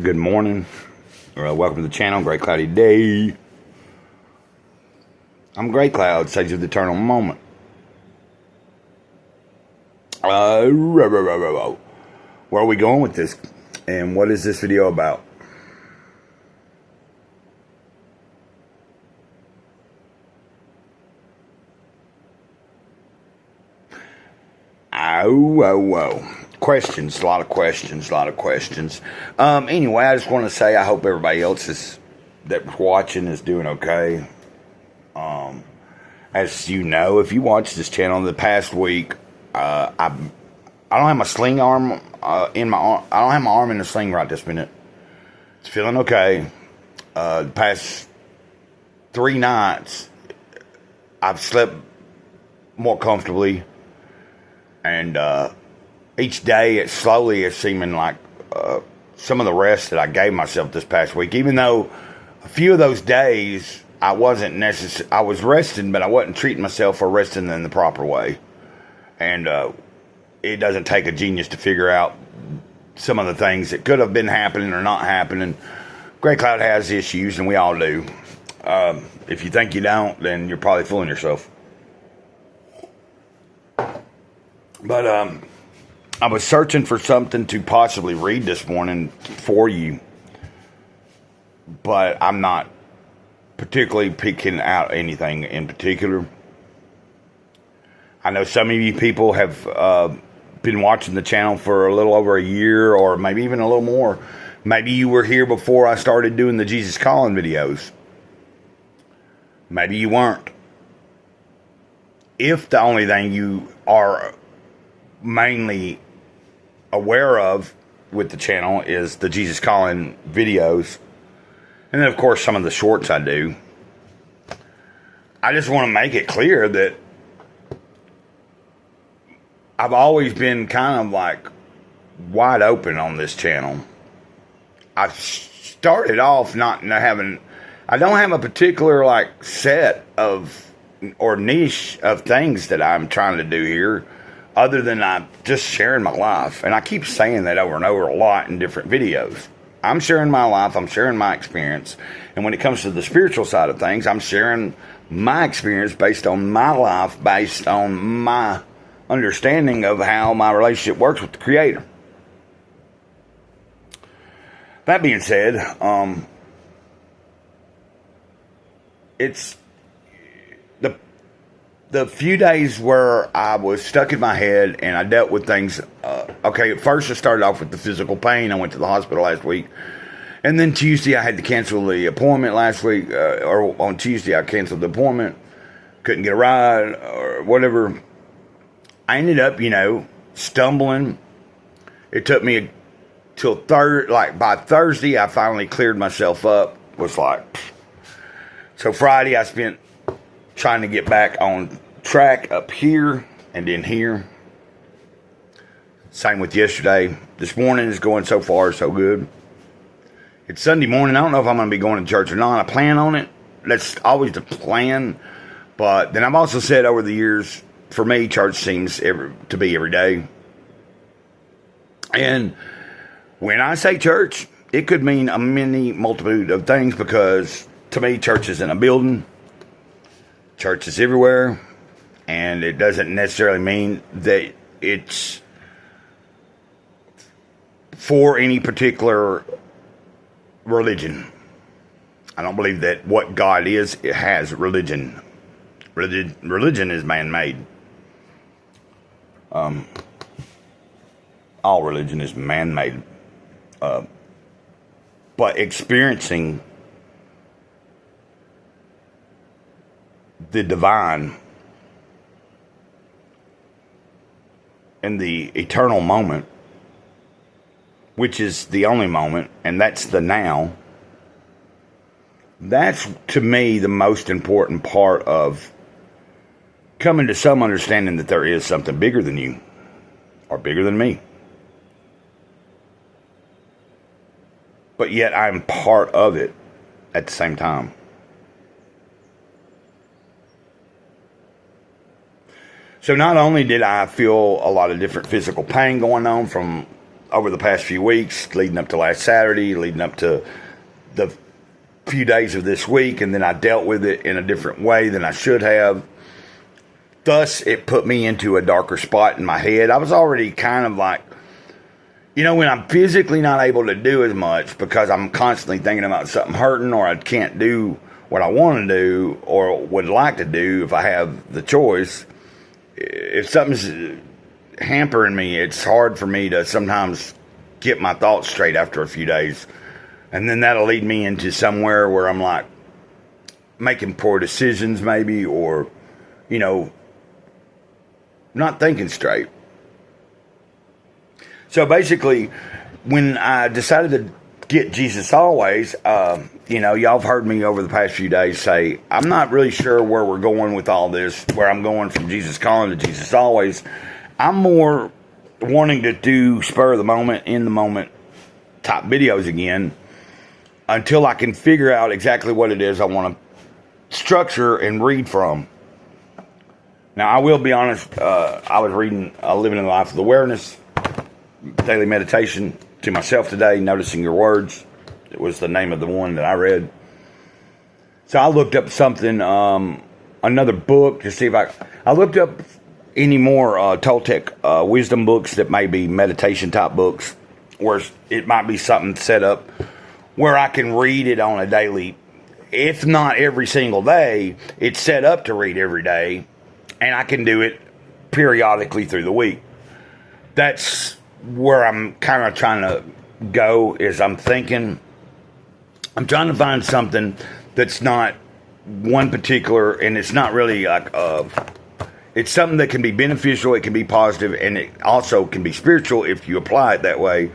Good morning. Welcome to the channel. Great cloudy day. I'm Great Cloud, Sage of the Eternal Moment. Where are we going with this? And what is this video about? Questions, a lot of questions. Anyway, I just want to say I hope everybody else that's watching is doing okay. As you know, if you watch this channel the past week, I don't have my sling arm in my arm. I don't have my arm in the sling right this minute. It's feeling okay. The past 3 nights, I've slept more comfortably, and each day it's seeming like some of the rest that I gave myself this past week, even though a few of those days I was resting, but I wasn't treating myself or resting in the proper way. And it doesn't take a genius to figure out some of the things that could have been happening or not happening. Great Cloud has issues, and we all do. If you think you don't, then you're probably fooling yourself. But I was searching for something to possibly read this morning for you, but I'm not particularly picking out anything in particular. I know some of you people have been watching the channel for a little over a year, or maybe even a little more. Maybe you were here before I started doing the Jesus Calling videos. Maybe you weren't. If the only thing you are mainly aware of with the channel is the Jesus Calling videos, and then of course some of the shorts I do, I just want to make it clear that I've always been kind of like wide open on this channel. I started off not having, I don't have a particular like set of or niche of things that I'm trying to do here, other than I'm just sharing my life. And I keep saying that over and over a lot in different videos. I'm sharing my life, I'm sharing my experience. And when it comes to the spiritual side of things, I'm sharing my experience based on my life, based on my understanding of how my relationship works with the Creator. That being said, it's the few days where I was stuck in my head and I dealt with things. Okay, at first I started off with the physical pain. I went to the hospital last week. And then Tuesday I had to cancel the appointment last week. Or on Tuesday I canceled the appointment. Couldn't get a ride or whatever. I ended up, stumbling. It took me till by Thursday I finally cleared myself up. So Friday I spent trying to get back on track up here and in here. Same with yesterday. This morning is going so far so good. It's Sunday morning. I don't know if I'm going to be going to church or not. I plan on it. That's always the plan. But then I've also said over the years, for me, church seems to be every day. And when I say church, it could mean a many multitude of things, because to me, church isn't a building. Church is everywhere, and it doesn't necessarily mean that it's for any particular religion. I don't believe that what God is, it has religion. Religion is man-made. All religion is man-made. But experiencing the divine and the eternal moment, which is the only moment, and that's the now, that's to me the most important part of coming to some understanding that there is something bigger than you or bigger than me. But yet I'm part of it at the same time. So not only did I feel a lot of different physical pain going on from over the past few weeks, leading up to last Saturday, leading up to the few days of this week, and then I dealt with it in a different way than I should have. Thus, it put me into a darker spot in my head. I was already kind of like, when I'm physically not able to do as much because I'm constantly thinking about something hurting, or I can't do what I want to do or would like to do if I have the choice. If something's hampering me, it's hard for me to sometimes get my thoughts straight after a few days. And then that'll lead me into somewhere where I'm like making poor decisions maybe, or, not thinking straight. So basically, when I decided to get Jesus Always, y'all have heard me over the past few days say, I'm not really sure where we're going with all this, where I'm going from Jesus Calling to Jesus Always. I'm more wanting to do spur of the moment, in the moment type videos again, until I can figure out exactly what it is I want to structure and read from. Now, I will be honest, I was reading Living in the Life of Awareness, daily meditation to myself today, noticing your words. It was the name of the one that I read. So I looked up something, another book to see if I looked up any more Toltec wisdom books that may be meditation type books, where it might be something set up where I can read it on a daily, if not every single day, it's set up to read every day, and I can do it periodically through the week. That's where I'm kind of trying to go, is I'm trying to find something that's not one particular, and it's not really like, it's something that can be beneficial, it can be positive, and it also can be spiritual if you apply it that way,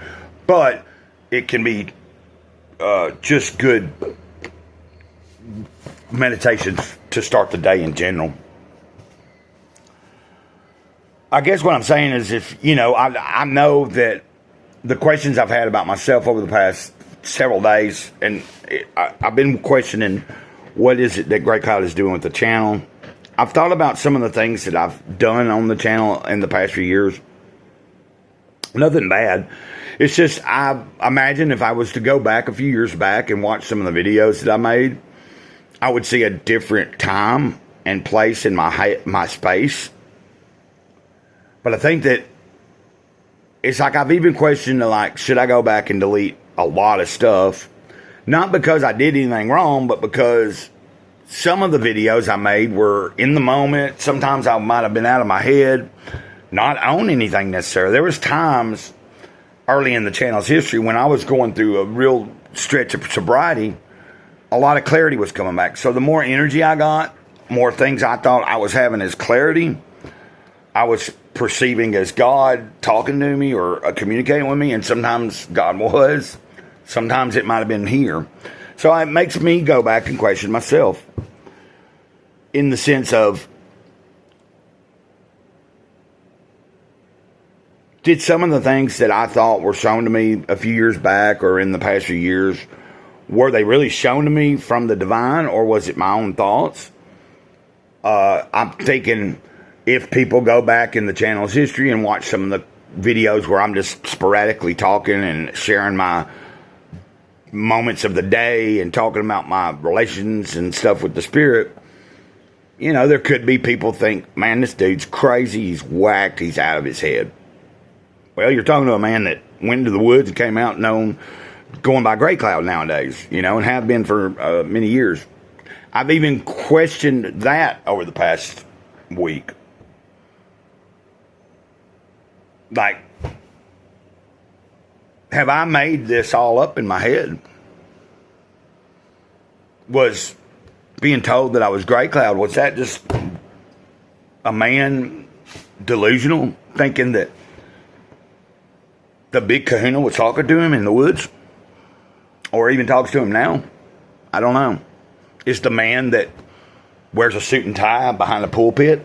but it can be just good meditation to start the day in general. I guess what I'm saying is, if, I know that the questions I've had about myself over the past several days, and I've been questioning what is it that Great Cloud is doing with the channel. I've thought about some of the things that I've done on the channel in the past few years. Nothing bad. It's just, I imagine if I was to go back a few years back and watch some of the videos that I made, I would see a different time and place in my space. But I think that it's like I've even questioned, should I go back and delete a lot of stuff? Not because I did anything wrong, but because some of the videos I made were in the moment. Sometimes I might have been out of my head, not on anything necessarily. There was times early in the channel's history when I was going through a real stretch of sobriety, a lot of clarity was coming back. So the more energy I got, more things I thought I was having as clarity, I was perceiving as God talking to me or communicating with me, and sometimes God was. Sometimes it might have been here. So it makes me go back and question myself in the sense of, did some of the things that I thought were shown to me a few years back or in the past few years, were they really shown to me from the divine, or was it my own thoughts? I'm thinking, if people go back in the channel's history and watch some of the videos where I'm just sporadically talking and sharing my moments of the day and talking about my relations and stuff with the spirit, there could be people think, man, this dude's crazy, he's whacked, he's out of his head. Well, you're talking to a man that went into the woods and came out known, going by Great Cloud nowadays, and have been for many years. I've even questioned that over the past week. Have I made this all up in my head? Was being told that I was Great Cloud, was that just a man delusional, thinking that the big kahuna was talking to him in the woods? Or even talks to him now? I don't know. Is the man that wears a suit and tie behind the pulpit,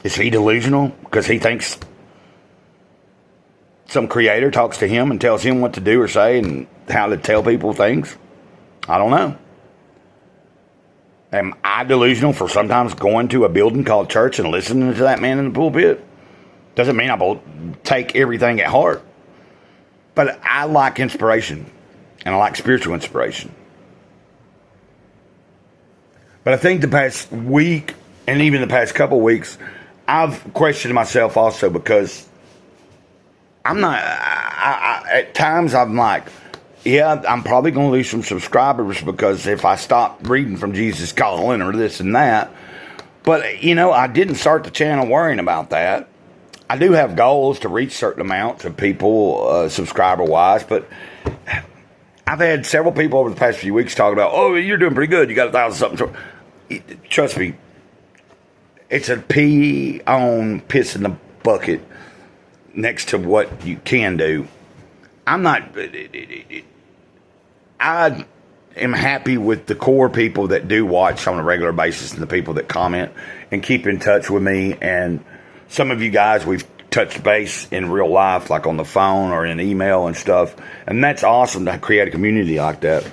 is he delusional because he thinks some creator talks to him and tells him what to do or say and how to tell people things? I don't know. Am I delusional for sometimes going to a building called church and listening to that man in the pulpit? Doesn't mean I will take everything at heart. But I like inspiration, and I like spiritual inspiration. But I think the past week, and even the past couple of weeks, I've questioned myself also, because I'm not, at times I'm like, yeah, I'm probably going to lose some subscribers, because if I stop reading from Jesus Calling or this and that. But, I didn't start the channel worrying about that. I do have goals to reach certain amounts of people, subscriber-wise, but I've had several people over the past few weeks talk about, oh, you're doing pretty good. You got 1,000 something. Trust me, it's a pee on piss in the bucket next to what you can do. I am happy with the core people that do watch on a regular basis, and the people that comment and keep in touch with me. And some of you guys, we've touched base in real life, like on the phone or in email and stuff. And that's awesome to create a community like that.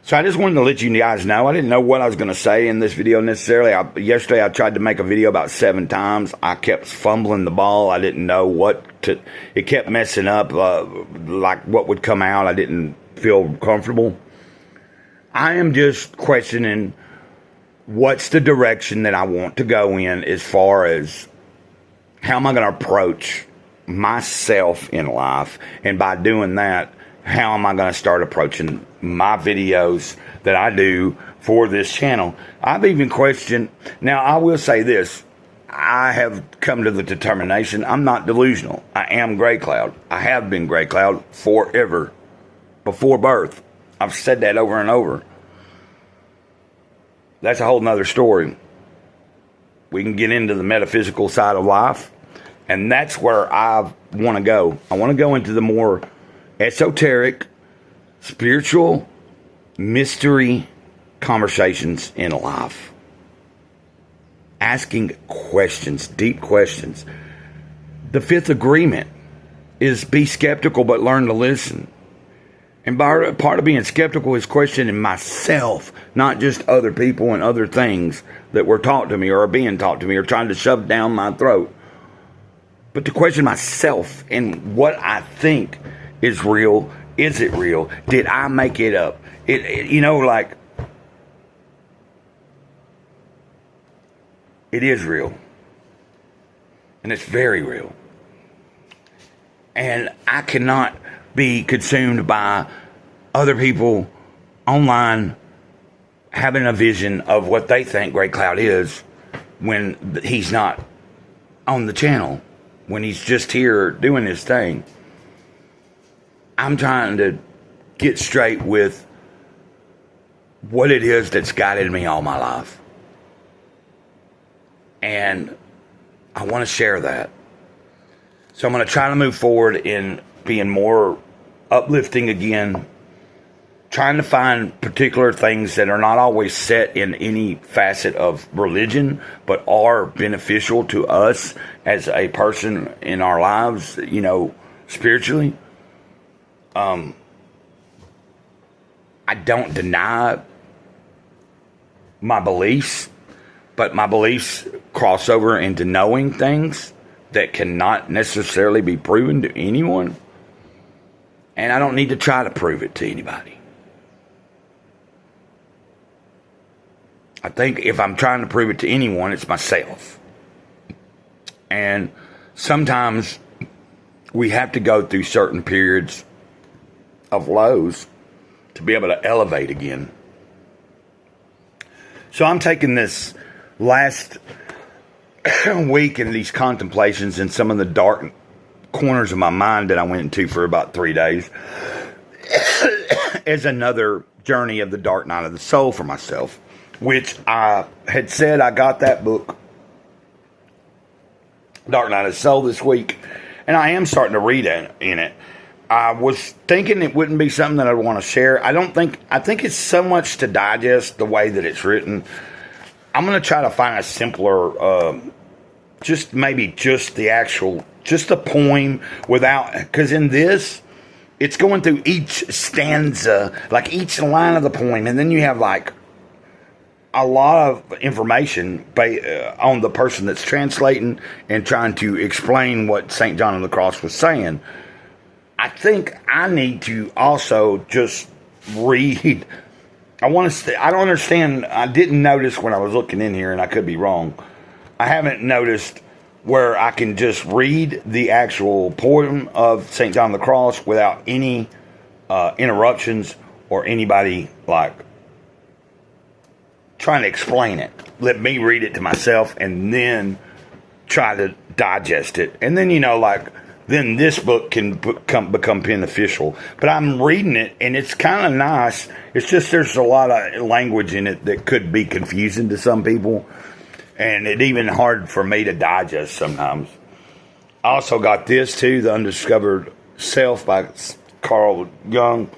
So I just wanted to let you guys know. I didn't know what I was going to say in this video necessarily. Yesterday I tried to make a video about 7 times. I kept fumbling the ball. I didn't know what to... It kept messing up, like what would come out. I didn't feel comfortable. I am just questioning what's the direction that I want to go in, as far as how am I going to approach myself in life. And by doing that, how am I going to start approaching my videos that I do for this channel. I've even questioned, now I will say this, I have come to the determination, I'm not delusional. I am Gray Cloud. I have been Gray Cloud forever, before birth. I've said that over and over. That's a whole nother story. We can get into the metaphysical side of life, and that's where I want to go. I want to go into the more esoteric, spiritual, mystery conversations in life. Asking questions, deep questions. The fifth agreement is be skeptical but learn to listen. And part of being skeptical is questioning myself, not just other people and other things that were taught to me or are being taught to me or trying to shove down my throat. But to question myself and what I think is real. Is it real? Did I make it up? It is real. And it's very real. And I cannot be consumed by other people online having a vision of what they think Gray Cloud is when he's not on the channel, when he's just here doing his thing. I'm trying to get straight with what it is that's guided me all my life. And I want to share that. So I'm going to try to move forward in being more uplifting again, trying to find particular things that are not always set in any facet of religion, but are beneficial to us as a person in our lives, spiritually. I don't deny my beliefs, but my beliefs cross over into knowing things that cannot necessarily be proven to anyone. And I don't need to try to prove it to anybody. I think if I'm trying to prove it to anyone, it's myself. And sometimes we have to go through certain periods of lows to be able to elevate again. So I'm taking this last week in these contemplations in some of the dark corners of my mind that I went into for about 3 days as another journey of the dark night of the soul for myself, which I had said I got that book, Dark Night of the Soul, this week, and I am starting to read in it. I was thinking it wouldn't be something that I'd want to share. I think it's so much to digest the way that it's written. I'm going to try to find a simpler, just the poem without, because in this, it's going through each stanza, like each line of the poem, and then you have like a lot of information on the person that's translating and trying to explain what St. John of the Cross was saying. I think I need to also just read. I want to. I don't understand. I didn't notice when I was looking in here, and I could be wrong. I haven't noticed where I can just read the actual poem of St. John of the Cross without any interruptions or anybody like trying to explain it. Let me read it to myself and then try to digest it. And then, then this book can become beneficial. But I'm reading it, and it's kind of nice. It's just there's a lot of language in it that could be confusing to some people. And it's even hard for me to digest sometimes. I also got this, too, The Undiscovered Self by Carl Jung.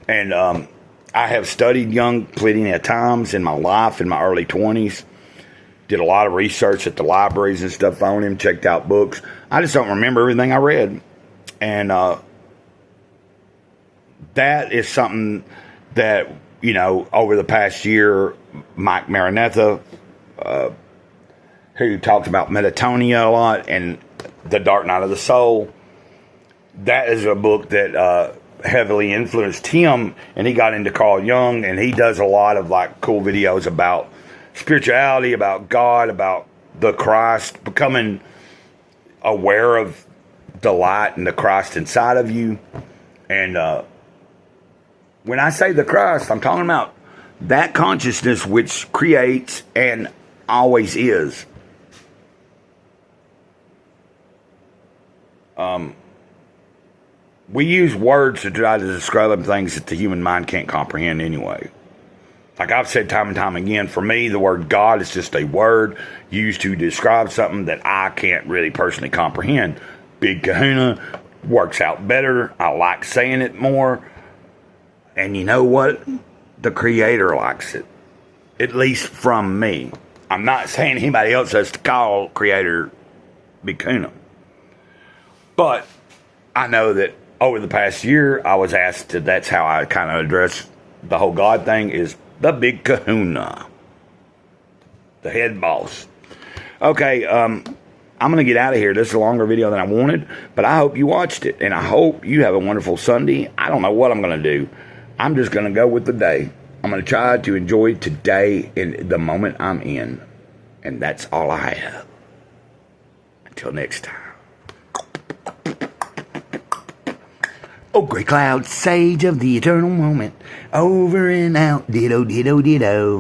And I have studied Jung plenty of times in my life, in my early 20s. Did a lot of research at the libraries and stuff on him, checked out books. I just don't remember everything I read. And that is something that, over the past year, Mike Maranatha, who talks about metatonia a lot and The Dark Night of the Soul, that is a book that heavily influenced him, and he got into Carl Jung, and he does a lot of cool videos about spirituality, about God, about the Christ, becoming aware of the light and the Christ inside of you. And when I say the Christ, I'm talking about that consciousness which creates and always is. We use words to try to describe things that the human mind can't comprehend anyway. Like I've said time and time again, for me, the word God is just a word used to describe something that I can't really personally comprehend. Big Kahuna works out better. I like saying it more. And you know what? The Creator likes it. At least from me. I'm not saying anybody else has to call Creator Big Kahuna. But I know that over the past year, I was asked to, that's how I kind of address the whole God thing, is the Big Kahuna, the head boss. Okay, I'm going to get out of here. This is a longer video than I wanted, but I hope you watched it, and I hope you have a wonderful Sunday. I don't know what I'm going to do. I'm just going to go with the day. I'm going to try to enjoy today in the moment I'm in, and that's all I have. Until next time. Oh, great cloud, sage of the eternal moment, over and out, ditto, ditto, ditto.